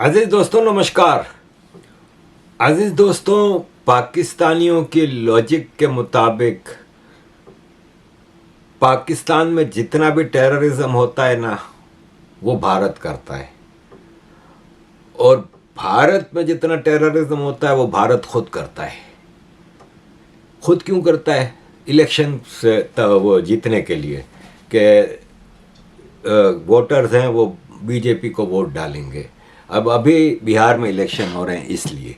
अजीज दोस्तों नमस्कार। अजीज दोस्तों, पाकिस्तानियों के लॉजिक के मुताबिक पाकिस्तान में जितना भी टेररिज्म होता है ना, वो भारत करता है। और भारत में जितना टेररिज्म होता है वो भारत खुद करता है। खुद क्यों करता है? इलेक्शन से वो जीतने के लिए कि वोटर्स हैं वो बीजेपी को वोट डालेंगे। अब अभी बिहार में इलेक्शन हो रहे हैं, इसलिए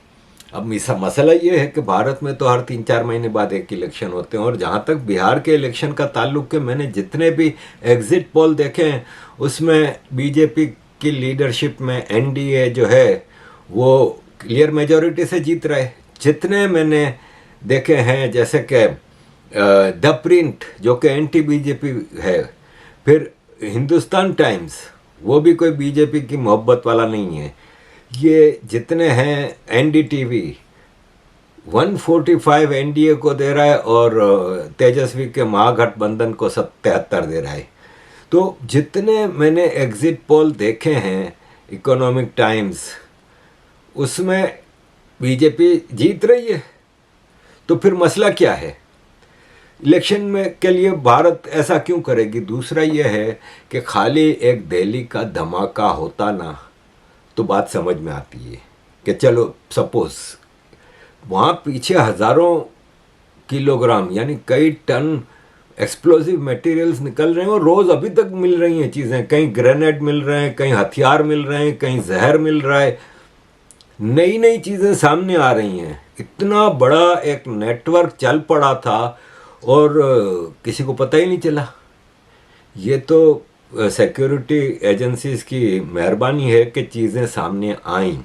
अब मसला ये है कि भारत में तो हर 3-4 महीने बाद एक इलेक्शन होते हैं। और जहाँ तक बिहार के इलेक्शन का ताल्लुक है, मैंने जितने भी एग्जिट पोल देखे हैं उसमें बीजेपी की लीडरशिप में एनडीए जो है वो क्लियर मेजॉरिटी से जीत रहा है। जितने मैंने देखे हैं, जैसे कि द प्रिंट जो कि एंटी बीजेपी है, फिर हिंदुस्तान टाइम्स वो भी कोई बीजेपी की मोहब्बत वाला नहीं है। ये जितने हैं एनडीटीवी 145 एनडीए को दे रहा है और तेजस्वी के महागठबंधन को 77 दे रहा है। तो जितने मैंने एग्जिट पोल देखे हैं इकोनॉमिक टाइम्स, उसमें बीजेपी जीत रही है। तो फिर मसला क्या है? इलेक्शन में के लिए भारत ऐसा क्यों करेगी? दूसरा यह है कि खाली एक दिल्ली का धमाका होता ना तो बात समझ में आती है कि चलो सपोज वहाँ पीछे हज़ारों किलोग्राम यानी कई टन एक्सप्लोसिव मटेरियल्स निकल रहे हैं और रोज़ अभी तक मिल रही हैं चीज़ें। कहीं ग्रेनेड मिल रहे हैं, कहीं हथियार मिल रहे हैं, कहीं जहर मिल रहा है, नई नई चीज़ें सामने आ रही हैं। इतना बड़ा एक नेटवर्क चल पड़ा था और किसी को पता ही नहीं चला। ये तो सिक्योरिटी एजेंसीज की मेहरबानी है कि चीज़ें सामने आईं।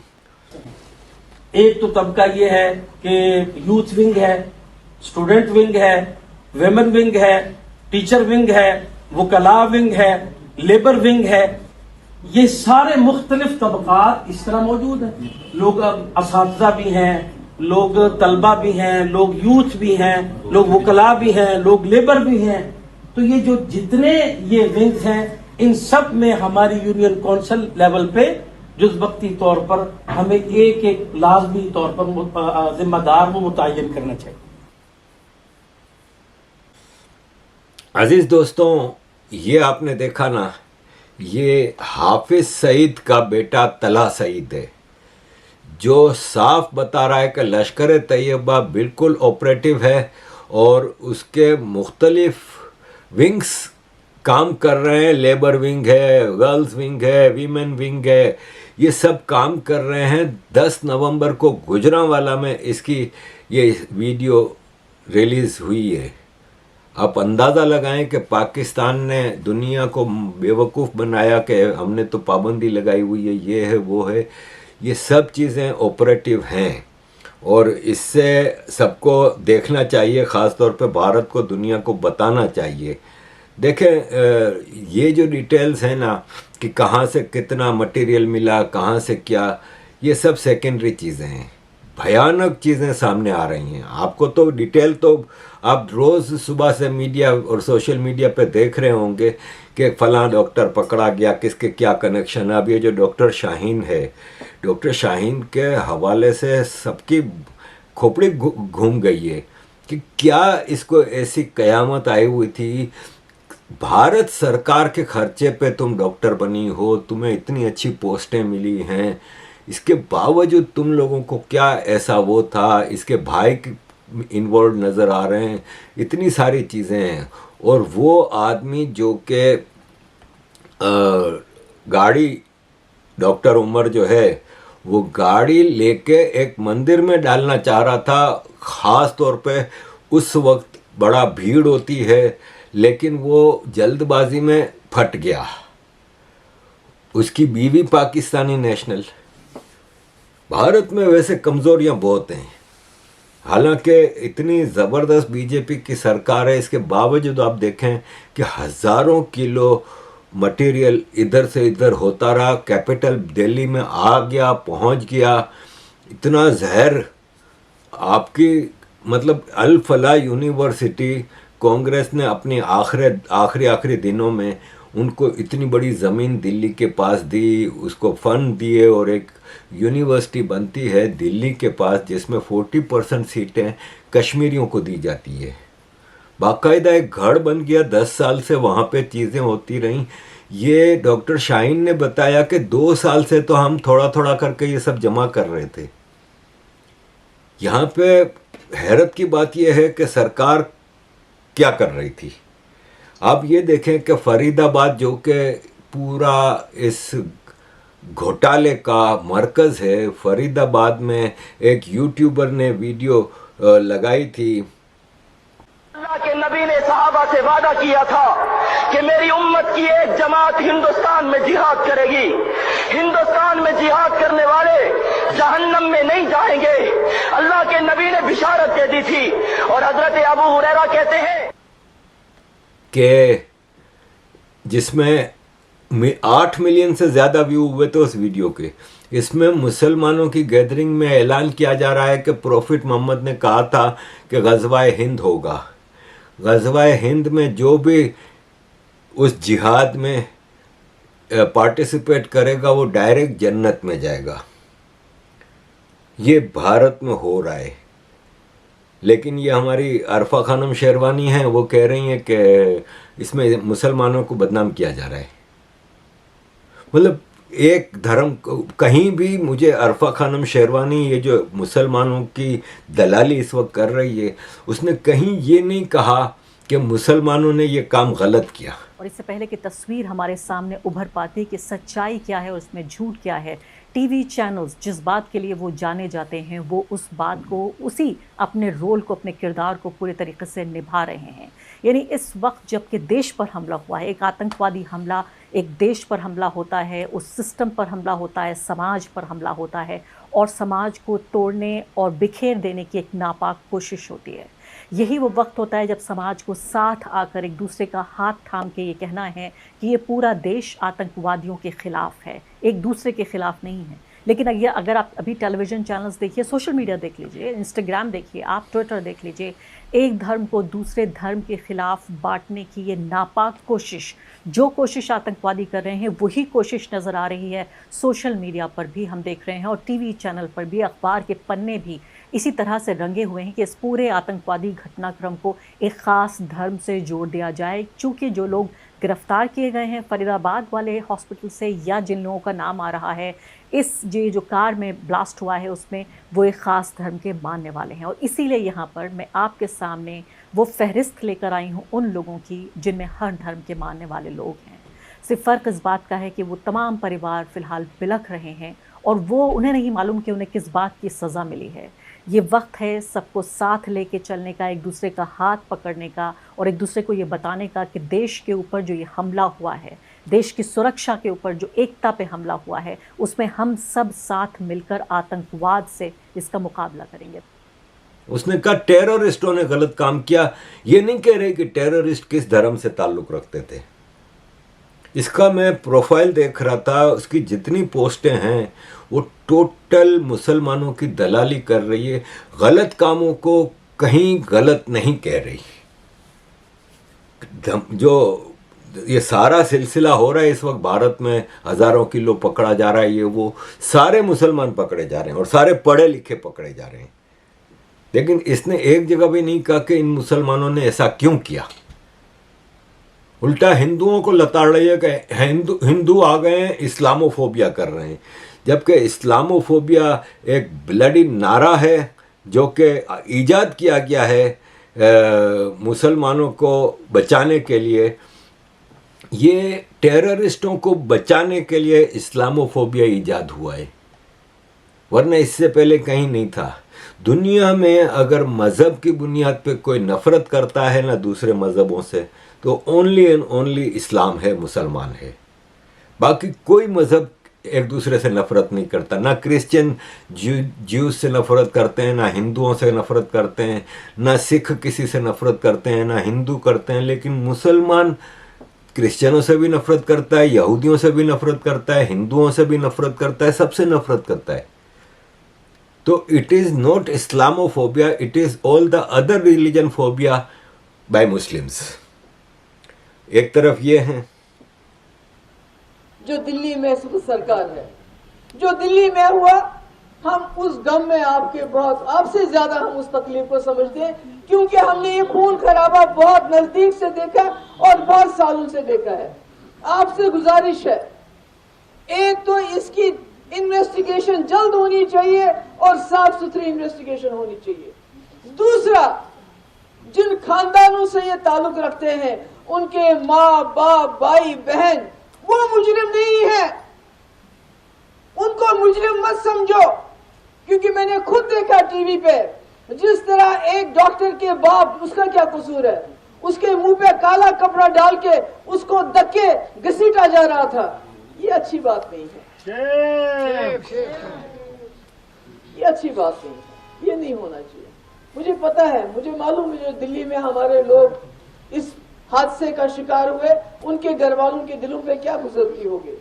एक तो तबका ये है कि यूथ विंग है, स्टूडेंट विंग है, वेमेन विंग है, टीचर विंग है, वकला विंग है, लेबर विंग है। ये सारे मुख्तलिफ तबकात इस तरह मौजूद हैं। लोग असातिज़ा भी हैं, लोग तलबा भी हैं, लोग यूथ भी हैं, लोग वकला भी हैं, लोग लेबर भी हैं। तो ये जो जितने ये विंग्स हैं, इन सब में हमारी यूनियन काउंसिल लेवल पे जुज़वक्ती तौर पर हमें एक एक लाजमी तौर पर जिम्मेदार वो मुतय्यन करना चाहिए। अजीज दोस्तों, ये आपने देखा ना, ये हाफिज सईद का बेटा तला सईद है जो साफ बता रहा है कि लश्कर तैयबा बिल्कुल ऑपरेटिव है और उसके मुख्तलिफ विंग्स काम कर रहे हैं। लेबर विंग है, गर्ल्स विंग है, वीमेन विंग है, ये सब काम कर रहे हैं। 10 नवंबर को गुजरांवाला में इसकी ये वीडियो रिलीज़ हुई है। आप अंदाज़ा लगाएं कि पाकिस्तान ने दुनिया को बेवकूफ़ बनाया कि हमने तो पाबंदी लगाई हुई है, ये है वो है। ये सब चीज़ें ऑपरेटिव हैं और इससे सबको देखना चाहिए, ख़ास तौर पे भारत को दुनिया को बताना चाहिए। देखें, ये जो डिटेल्स हैं ना कि कहाँ से कितना मटेरियल मिला, कहाँ से क्या, ये सब सेकेंडरी चीज़ें हैं। भयानक चीज़ें सामने आ रही हैं। आपको तो डिटेल तो आप रोज़ सुबह से मीडिया और सोशल मीडिया पे देख रहे होंगे कि फ़लाँ डॉक्टर पकड़ा गया, किसके क्या कनेक्शन है। अब ये जो डॉक्टर शाहीन है, डॉक्टर शाहीन के हवाले से सबकी खोपड़ी घूम गई है कि क्या इसको ऐसी कयामत आई हुई थी। भारत सरकार के खर्चे पे तुम डॉक्टर बनी हो, तुम्हें इतनी अच्छी पोस्टें मिली हैं, इसके बावजूद तुम लोगों को क्या ऐसा वो था। इसके भाई इन्वॉल्व नज़र आ रहे हैं, इतनी सारी चीज़ें हैं। और वो आदमी जो कि गाड़ी, डॉक्टर उमर जो है, वो गाड़ी लेके एक मंदिर में डालना चाह रहा था। ख़ास तौर पे उस वक्त बड़ा भीड़ होती है, लेकिन वो जल्दबाजी में फट गया। उसकी बीवी पाकिस्तानी नेशनल। भारत में वैसे कमज़ोरियां बहुत हैं, हालांकि इतनी ज़बरदस्त बीजेपी की सरकार है, इसके बावजूद आप देखें कि हज़ारों किलो मटेरियल इधर से इधर होता रहा। कैपिटल दिल्ली में आ गया, पहुंच गया। इतना जहर आपकी मतलब अल फलाह यूनिवर्सिटी कांग्रेस ने अपनी आखिरी दिनों में उनको इतनी बड़ी ज़मीन दिल्ली के पास दी, उसको फंड दिए और एक यूनिवर्सिटी बनती है दिल्ली के पास जिसमें 40% सीटें कश्मीरियों को दी जाती है। बाकायदा एक घर बन गया, 10 साल से वहाँ पे चीज़ें होती रहीं। ये डॉक्टर शाहीन ने बताया कि 2 साल से तो हम थोड़ा थोड़ा करके ये सब जमा कर रहे थे। यहाँ पे हैरत की बात यह है कि सरकार क्या कर रही थी। आप ये देखें कि फरीदाबाद जो कि पूरा इस घोटाले का मरकज़ है, फरीदाबाद में एक यूट्यूबर ने वीडियो लगाई थी। अल्लाह के नबी ने सहाबा से वादा किया था कि मेरी उम्मत की एक जमात हिंदुस्तान में जिहाद करेगी, हिंदुस्तान में जिहाद करने वाले जहन्नम में नहीं जाएंगे। अल्लाह के नबी ने बिशारत दे दी थी। और हजरत अबू हुरैरा कहते हैं कि जिसमें 8 मिलियन से ज़्यादा व्यू हुए थे उस वीडियो के। इसमें मुसलमानों की गैदरिंग में ऐलान किया जा रहा है कि प्रॉफिट मोहम्मद ने कहा था कि ग़ज़वा-ए हिंद होगा। ग़ज़वा-ए हिंद में जो भी उस जिहाद में पार्टिसिपेट करेगा वो डायरेक्ट जन्नत में जाएगा। ये भारत में हो रहा है। लेकिन ये हमारी अरफा खानम शेरवानी हैं, वो कह रही हैं कि इसमें मुसलमानों को बदनाम किया जा रहा है। मतलब एक धर्म कहीं भी मुझे अरफा खानम शेरवानी ये जो मुसलमानों की दलाली इस वक्त कर रही है, उसने कहीं ये नहीं कहा कि मुसलमानों ने ये काम गलत किया। और इससे पहले की तस्वीर हमारे सामने उभर पाती कि सच्चाई क्या है और उसमें झूठ क्या है। टीवी चैनल्स जिस बात के लिए वो जाने जाते हैं वो उस बात को, उसी अपने रोल को, अपने किरदार को पूरे तरीके से निभा रहे हैं। यानी इस वक्त जबकि देश पर हमला हुआ है, एक आतंकवादी हमला, एक देश पर हमला होता है, उस सिस्टम पर हमला होता है, समाज पर हमला होता है और समाज को तोड़ने और बिखेर देने की एक नापाक कोशिश होती है। यही वो वक्त होता है जब समाज को साथ आकर एक दूसरे का हाथ थाम के ये कहना है कि ये पूरा देश आतंकवादियों के ख़िलाफ़ है, एक दूसरे के ख़िलाफ़ नहीं है। लेकिन अगर आप अभी टेलीविज़न चैनल्स देखिए, सोशल मीडिया देख लीजिए, इंस्टाग्राम देखिए, आप ट्विटर देख लीजिए, एक धर्म को दूसरे धर्म के ख़िलाफ़ बांटने की ये नापाक कोशिश, जो कोशिश आतंकवादी कर रहे हैं वही कोशिश नज़र आ रही है सोशल मीडिया पर भी हम देख रहे हैं और टीवी चैनल पर भी, अखबार के पन्ने भी इसी तरह से रंगे हुए हैं कि इस पूरे आतंकवादी घटनाक्रम को एक ख़ास धर्म से जोड़ दिया जाए। चूँकि जो लोग गिरफ्तार किए गए हैं फरीदाबाद वाले हॉस्पिटल से, या जिन लोगों का नाम आ रहा है इस जो कार में ब्लास्ट हुआ है उसमें, वो एक ख़ास धर्म के मानने वाले हैं। और इसीलिए यहाँ पर मैं आपके सामने वो फहरिस्त लेकर आई हूँ उन लोगों की जिनमें हर धर्म के मानने वाले लोग हैं। सिर्फ फ़र्क इस बात का है कि वो तमाम परिवार फ़िलहाल बिलख रहे हैं और वो उन्हें नहीं मालूम कि उन्हें किस बात की सज़ा मिली है। ये वक्त है सबको साथ लेके चलने का, एक दूसरे का हाथ पकड़ने का और एक दूसरे को ये बताने का कि देश के ऊपर जो ये हमला हुआ है, देश की सुरक्षा के ऊपर जो एकता पे हमला हुआ है, उसमें हम सब साथ मिलकर आतंकवाद से इसका मुकाबला करेंगे। उसने कहा टेररिस्टों ने गलत काम किया। ये नहीं कह रहे कि टेररिस्ट किस धर्म से ताल्लुक़ रखते थे। इसका मैं प्रोफाइल देख रहा था, उसकी जितनी पोस्टें हैं वो टोटल मुसलमानों की दलाली कर रही है, गलत कामों को कहीं गलत नहीं कह रही। जो ये सारा सिलसिला हो रहा है इस वक्त भारत में, हज़ारों किलो पकड़ा जा रहा है, ये वो सारे मुसलमान पकड़े जा रहे हैं और सारे पढ़े लिखे पकड़े जा रहे हैं। लेकिन इसने एक जगह भी नहीं कहा कि इन मुसलमानों ने ऐसा क्यों किया। उल्टा हिंदुओं को लताड़ रही है कि हिंदू आ गए हैं, इस्लामोफोबिया कर रहे हैं। जबकि इस्लामोफोबिया एक ब्लडी नारा है जो कि ईजाद किया गया है मुसलमानों को बचाने के लिए। ये टेररिस्टों को बचाने के लिए इस्लामोफोबिया ईजाद हुआ है, वरना इससे पहले कहीं नहीं था। दुनिया में अगर मज़हब की बुनियाद पे कोई नफ़रत करता है ना दूसरे मज़हबों से, तो ओनली एंड ओनली इस्लाम है, मुसलमान है। बाकी कोई मज़हब एक दूसरे से नफ़रत नहीं करता। ना क्रिश्चियन ज्यूज से नफ़रत करते हैं, ना हिंदुओं से नफ़रत करते हैं, ना सिख किसी से नफ़रत करते हैं, ना हिंदू करते हैं। लेकिन मुसलमान क्रिश्चियनों से भी नफ़रत करता है, यहूदियों से भी नफ़रत करता है, हिंदुओं से भी नफ़रत करता है, सबसे नफ़रत करता है। तो it is not Islamophobia, it is all the other religion phobia bye Muslims. एक तरफ ये हैं जो दिल्ली में इस वक्त सरकार है। जो दिल्ली में हुआ, हम उस गम में आपसे ज्यादा हम उस तकलीफ को समझते हैं, क्योंकि हमने ये खून खराबा बहुत नजदीक से देखा और बहुत सालों से देखा है। आपसे गुजारिश है, एक तो इसकी इन्वेस्टिगेशन जल्द होनी चाहिए और साफ सुथरी इन्वेस्टिगेशन होनी चाहिए। दूसरा, जिन खानदानों से ये ताल्लुक रखते हैं, उनके माँ बाप भाई बहन वो मुजरिम नहीं है, उनको मुजरिम मत समझो। क्योंकि मैंने खुद देखा टीवी पे, जिस तरह एक डॉक्टर के बाप, उसका क्या कसूर है, उसके मुंह पे काला कपड़ा डाल के उसको धक्के घसीटा जा रहा था। ये अच्छी बात नहीं है, ये अच्छी बात नहीं है, ये नहीं होना चाहिए। मुझे पता है, मुझे मालूम है, जो दिल्ली में हमारे लोग इस हादसे का शिकार हुए, उनके घर वालों के दिलों पे क्या गुजरती होगी।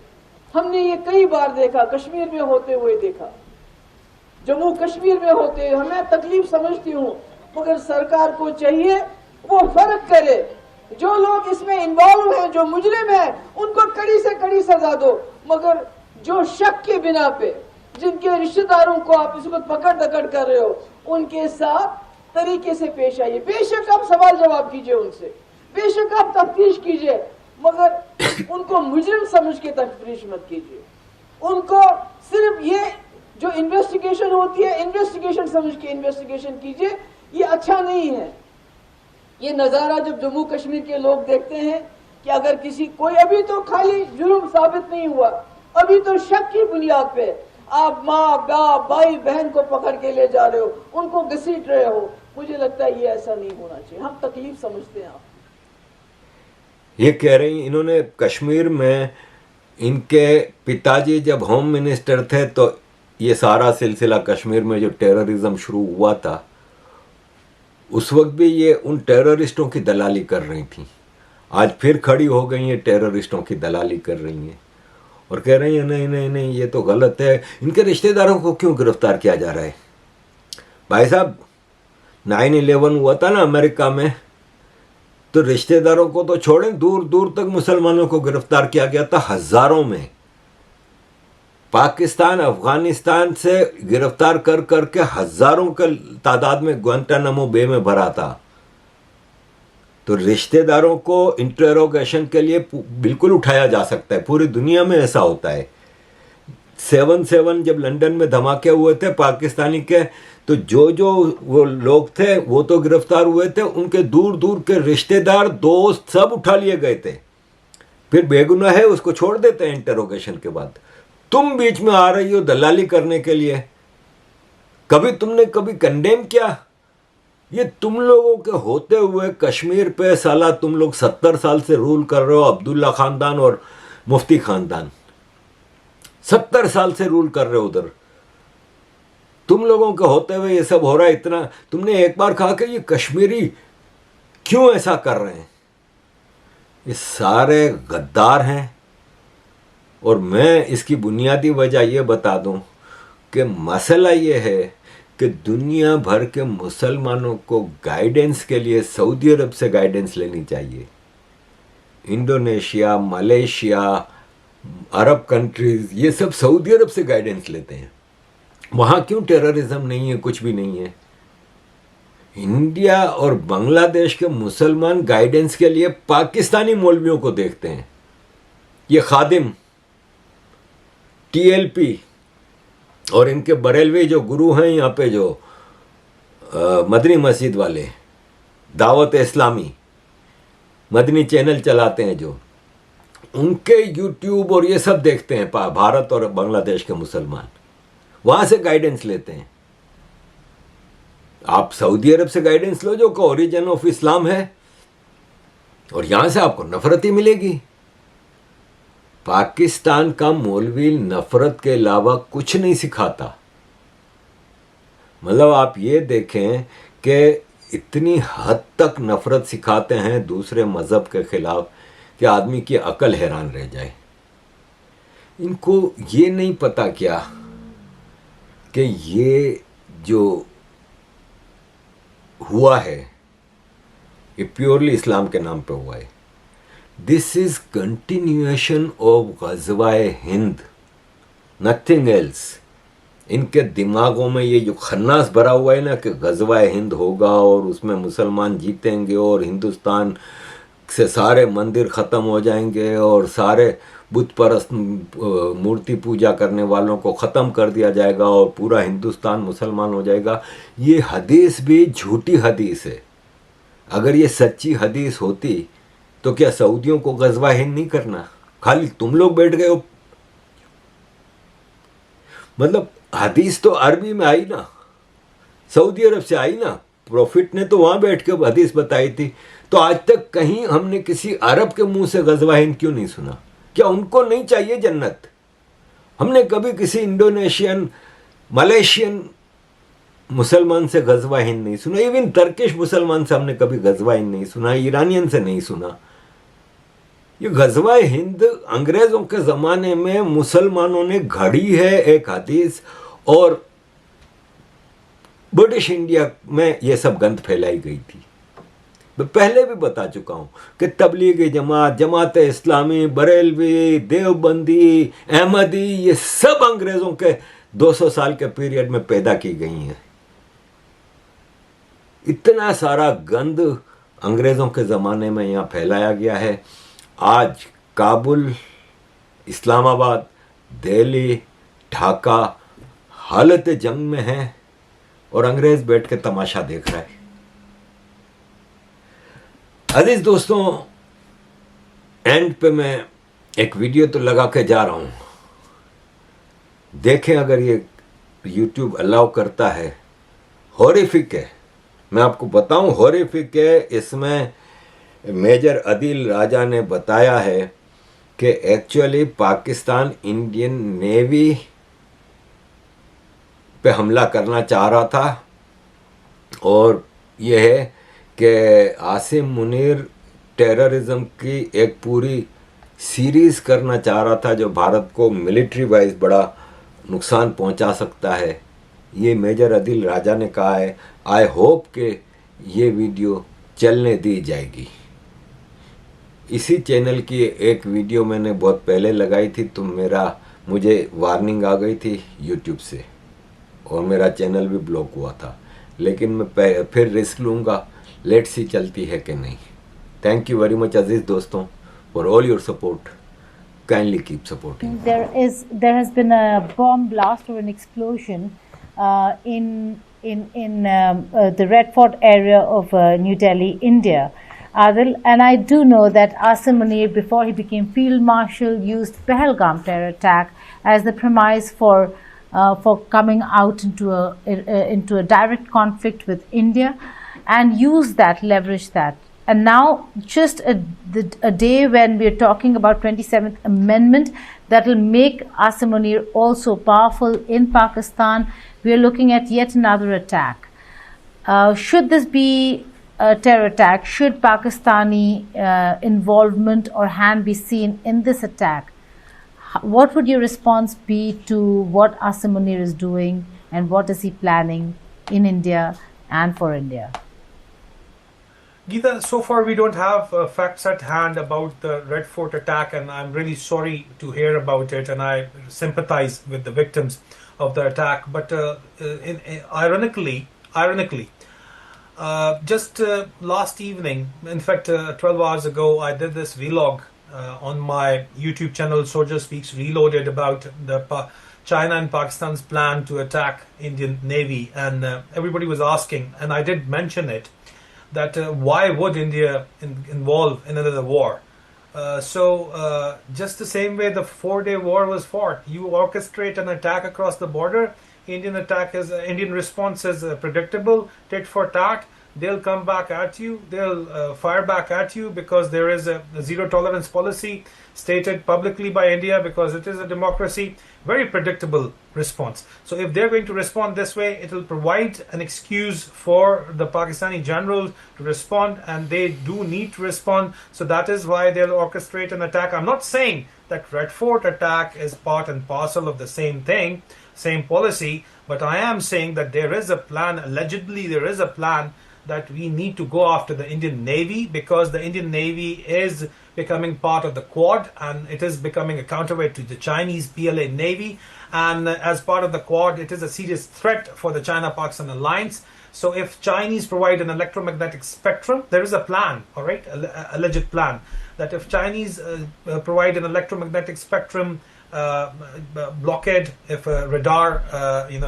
हमने ये कई बार देखा, कश्मीर में होते हुए देखा, जम्मू कश्मीर में होते हुए। हमें तकलीफ समझती हूँ, मगर सरकार को चाहिए वो फर्क करे। जो लोग इसमें इन्वॉल्व हैं, जो मुजरिम हैं, उनको कड़ी से कड़ी सजा दो, मगर जो शक के बिना पे जिनके रिश्तेदारों को आप इस वक्त पकड़ दकड़ कर रहे हो, उनके साथ तरीके से पेश आइए। बेशक आप सवाल जवाब कीजिए उनसे, बेशक आप तफ्तीश कीजिए, मगर उनको मुजरिम समझ के तफ्तीश मत कीजिए। उनको सिर्फ ये जो इन्वेस्टिगेशन होती है, इन्वेस्टिगेशन समझ के इन्वेस्टिगेशन कीजिए। ये अच्छा नहीं है। ये नजारा जब जम्मू कश्मीर के लोग देखते हैं कि अगर किसी कोई, अभी तो खाली जुर्म साबित नहीं हुआ, अभी तो शक की बुनियाद पे आप माँ बाप भाई बहन को पकड़ के ले जा रहे हो, उनको घसीट रहे हो। मुझे लगता है ये ऐसा नहीं होना चाहिए। हम तकलीफ समझते हैं। आप ये कह रही, इन्होंने कश्मीर में, इनके पिताजी जब होम मिनिस्टर थे तो ये सारा सिलसिला कश्मीर में जो टेररिज्म शुरू हुआ था, उस वक्त भी ये उन टेररिस्टों की दलाली कर रही थी। आज फिर खड़ी हो गई हैं, टेररिस्टों की दलाली कर रही हैं और कह रही हैं नहीं नहीं नहीं, ये तो गलत है। इनके रिश्तेदारों को क्यों गिरफ्तार किया जा रहा है? भाई साहब, 9/11 हुआ था ना अमेरिका में, तो रिश्तेदारों को तो छोड़ें, दूर दूर तक मुसलमानों को गिरफ्तार किया गया था, हजारों में। पाकिस्तान अफगानिस्तान से गिरफ्तार कर करके हजारों के तादाद में ग्वांटानामो बे में भरा था। तो रिश्तेदारों को इंटरोगेशन के लिए बिल्कुल उठाया जा सकता है, पूरी दुनिया में ऐसा होता है। 7/7 जब लंदन में धमाके हुए थे पाकिस्तानी के, तो जो वो लोग थे वो तो गिरफ्तार हुए थे, उनके दूर दूर के रिश्तेदार दोस्त सब उठा लिए गए थे। फिर बेगुनाह है उसको छोड़ देते हैं इंटरोगेशन के बाद। तुम बीच में आ रही हो दलाली करने के लिए। कभी तुमने कभी कंडेम किया? ये तुम लोगों के होते हुए कश्मीर पे साला तुम लोग 70 साल से रूल कर रहे हो, अब्दुल्ला खानदान और मुफ्ती खानदान 70 साल से रूल कर रहे हो उधर। तुम लोगों के होते हुए ये सब हो रहा है। इतना तुमने एक बार कहा कि ये कश्मीरी क्यों ऐसा कर रहे हैं? ये सारे गद्दार हैं। और मैं इसकी बुनियादी वजह ये बता दूं कि मसला ये है कि दुनिया भर के मुसलमानों को गाइडेंस के लिए सऊदी अरब से गाइडेंस लेनी चाहिए। इंडोनेशिया, मलेशिया, अरब कंट्रीज, ये सब सऊदी अरब से गाइडेंस लेते हैं। वहाँ क्यों टेररिज्म नहीं है, कुछ भी नहीं है। इंडिया और बांग्लादेश के मुसलमान गाइडेंस के लिए पाकिस्तानी मौलवियों को देखते हैं। ये खादिम, TLP और इनके बरेलवी जो गुरु हैं यहाँ पे, जो मदनी मस्जिद वाले, दावत इस्लामी मदनी चैनल चलाते हैं, जो उनके YouTube और ये सब देखते हैं भारत और बांग्लादेश के मुसलमान, वहाँ से गाइडेंस लेते हैं। आप सऊदी अरब से गाइडेंस लो जो कि ओरिजिन ऑफ इस्लाम है, और यहाँ से आपको नफरत ही मिलेगी। पाकिस्तान का मौलवी नफरत के अलावा कुछ नहीं सिखाता। मतलब आप ये देखें कि इतनी हद तक नफरत सिखाते हैं दूसरे मज़हब के खिलाफ कि आदमी की अकल हैरान रह जाए। इनको ये नहीं पता क्या कि ये जो हुआ है ये प्योरली इस्लाम के नाम पे हुआ है। दिस इज कंटिन्यूएशन ऑफ गजवाए हिंद, नथिंग एल्स। इनके दिमागों में ये जो खन्नास भरा हुआ है ना कि गजवाए हिंद होगा और उसमें मुसलमान जीतेंगे और हिंदुस्तान से सारे मंदिर ख़त्म हो जाएंगे और सारे बुत परस्त मूर्ति पूजा करने वालों को ख़त्म कर दिया जाएगा और पूरा हिंदुस्तान मुसलमान हो जाएगा। ये हदीस भी झूठी हदीस है। अगर ये सच्ची हदीस होती तो क्या सऊदियों को गजवा हिंद नहीं करना? खाली तुम लोग बैठ गए हो। मतलब हदीस तो अरबी में आई ना, सऊदी अरब से आई ना, प्रॉफिट ने तो वहां बैठ के हदीस बताई थी। तो आज तक कहीं हमने किसी अरब के मुंह से गजवा हिंद क्यों नहीं सुना? क्या उनको नहीं चाहिए जन्नत? हमने कभी किसी इंडोनेशियन, मलेशियन मुसलमान से गजवा हिंद नहीं सुना। इवन टर्किश मुसलमान से हमने कभी गजवा हिंद नहीं सुना, ईरानियन से नहीं सुना। ये गजवा हिंद अंग्रेजों के ज़माने में मुसलमानों ने घड़ी है एक हदीस, और ब्रिटिश इंडिया में ये सब गंद फैलाई गई थी। मैं पहले भी बता चुका हूं कि तबलीगी जमात, जमात इस्लामी, बरेलवी, देवबंदी, अहमदी, ये सब अंग्रेजों के 200 साल के पीरियड में पैदा की गई हैं। इतना सारा गंद अंग्रेजों के ज़माने में यहाँ फैलाया गया है। आज काबुल, इस्लामाबाद, दिल्ली, ढाका हालत जंग में है और अंग्रेज बैठ के तमाशा देख रहा है। अजीज दोस्तों, एंड पे मैं एक वीडियो तो लगा के जा रहा हूं, देखें अगर ये YouTube अलाउ करता है। हॉरिफिक है, मैं आपको बताऊं, हॉरिफिक है। इसमें मेजर अदिल राजा ने बताया है कि एक्चुअली पाकिस्तान इंडियन नेवी पे हमला करना चाह रहा था, और यह है कि आसिम मुनीर टेररिज्म की एक पूरी सीरीज़ करना चाह रहा था जो भारत को मिलिट्री वाइज बड़ा नुकसान पहुंचा सकता है। ये मेजर अदिल राजा ने कहा है। आई होप कि ये वीडियो चलने दी जाएगी। इसी चैनल की एक वीडियो मैंने बहुत पहले लगाई थी, तो मुझे वार्निंग आ गई थी यूट्यूब से और मेरा चैनल भी ब्लॉक हुआ था, लेकिन मैं फिर रिस्क लूँगा। लेट्स सी चलती है कि नहीं। थैंक यू वेरी मच अजीज दोस्तों for all your support. Kindly keep supporting. There has been a bomb blast or an explosion in the Red Fort area of New Delhi, India. Adil, and I do know that Asim Munir, before he became Field Marshal, used Pahalgam terror attack as the premise for coming out into a direct conflict with India, and used that, leveraged that. And now, just a day when we are talking about 27th Amendment that will make Asim Munir also powerful in Pakistan, we are looking at yet another attack. Should this be a terror attack? Should Pakistani involvement or hand be seen in this attack? What would your response be to what Asim Munir is doing, and what is he planning in India and for India? Geeta, so far we don't have facts at hand about the Red Fort attack, and I'm really sorry to hear about it, and I sympathize with the victims of the attack. But ironically, just last evening, in fact 12 hours ago, I did this vlog on my YouTube channel, Soldier Speaks Reloaded, about the China and Pakistan's plan to attack Indian Navy, and everybody was asking, and I did mention it, that why would India involve in another war? So just the same way the 4-day war was fought, you orchestrate an attack across the border. Indian response is predictable, tit for tat. They'll come back at you, they'll fire back at you, because there is a zero tolerance policy stated publicly by India, because it is a democracy. Very predictable response. So if they're going to respond this way, it will provide an excuse for the Pakistani generals to respond, and they do need to respond. So that is why they'll orchestrate an attack. I'm not saying that Red Fort attack is part and parcel of the same thing, same policy, but I am saying that there is a plan, allegedly there is a plan, that we need to go after the Indian Navy, because the Indian Navy is becoming part of the Quad, and it is becoming a counterweight to the Chinese PLA Navy. And as part of the Quad, it is a serious threat for the China-Pakistan alliance. So if Chinese provide an electromagnetic spectrum, there is a plan, all right, alleged plan, that if Chinese provide an electromagnetic spectrum blockade, if radar,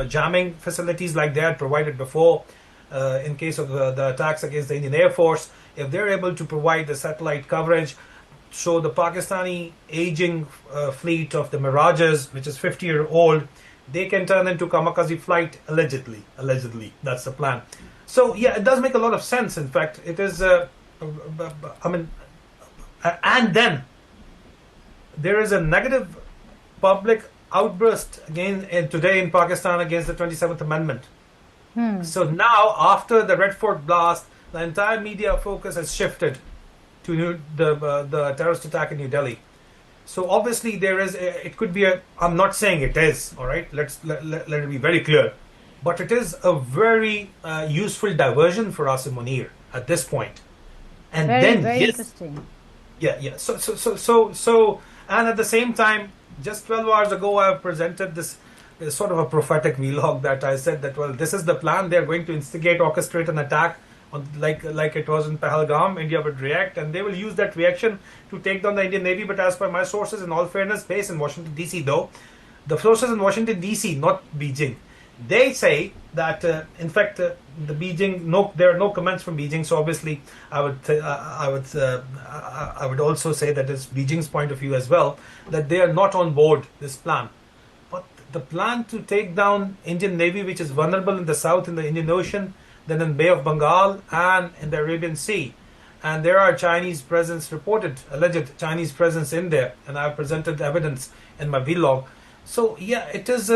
jamming facilities like they had provided before, in case of the attacks against the Indian Air Force, if they're able to provide the satellite coverage, so the Pakistani aging fleet of the Mirages, which is 50-year-old, they can turn into kamikaze flight, allegedly. That's the plan. So yeah, it does make a lot of sense. In fact, it is, and then there is a negative public outburst again today in Pakistan against the 27th Amendment. So now, after the Red Fort blast, the entire media focus has shifted to the terrorist attack in New Delhi. So obviously it could be I'm not saying it is, all right, let it be very clear, but it is a very useful diversion for Asim Munir at this point. And Very interesting. Yeah. So, and at the same time, just 12 hours ago, I presented this sort of a prophetic vlog that I said that, well, this is the plan. They're going to instigate, orchestrate an attack on, like it was in Pahalgam. India would react, and they will use that reaction to take down the Indian Navy. But as per my sources, in all fairness, based in Washington, D.C., though, the sources in Washington, D.C., not Beijing, they say that, in fact, the Beijing, there are no comments from Beijing. So obviously, I would also say that it's Beijing's point of view as well, that they are not on board this plan. But the plan to take down Indian Navy, which is vulnerable in the south, in the Indian Ocean, then in Bay of Bengal and in the Arabian Sea, and there are Chinese presence reported, alleged Chinese presence in there, and I've presented evidence in my vlog. So yeah, it is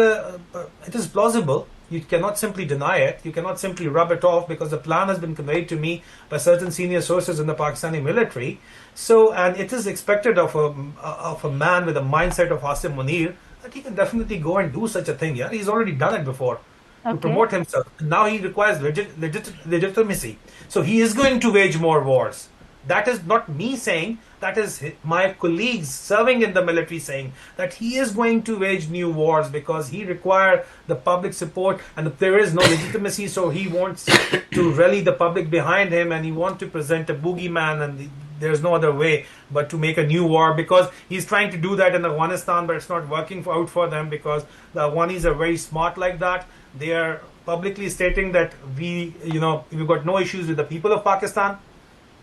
plausible. You cannot simply deny it. You cannot simply rub it off, because the plan has been conveyed to me by certain senior sources in the Pakistani military. So, and it is expected of a man with a mindset of Asim Munir that he can definitely go and do such a thing. Yeah, he's already done it before to promote himself. Now he requires legitimacy. So he is going to wage more wars. That is not me saying, that is my colleagues serving in the military saying that he is going to wage new wars, because he requires the public support, and if there is no legitimacy, so he wants to rally the public behind him, and he wants to present a boogeyman, and there's no other way but to make a new war, because he's trying to do that in Afghanistan, but it's not working out for them, because the Afghanis are very smart like that. They are publicly stating that we've got no issues with the people of Pakistan.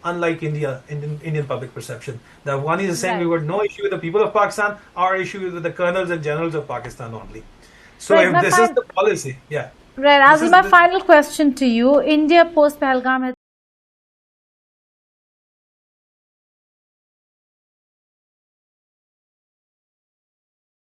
Unlike Indian public perception, the Afghanis is saying we've got no issue with the people of Pakistan. Our issue is with the colonels and generals of Pakistan only. So if this is the policy, yeah. Right, Azil, my final question to you. India post Pahalgam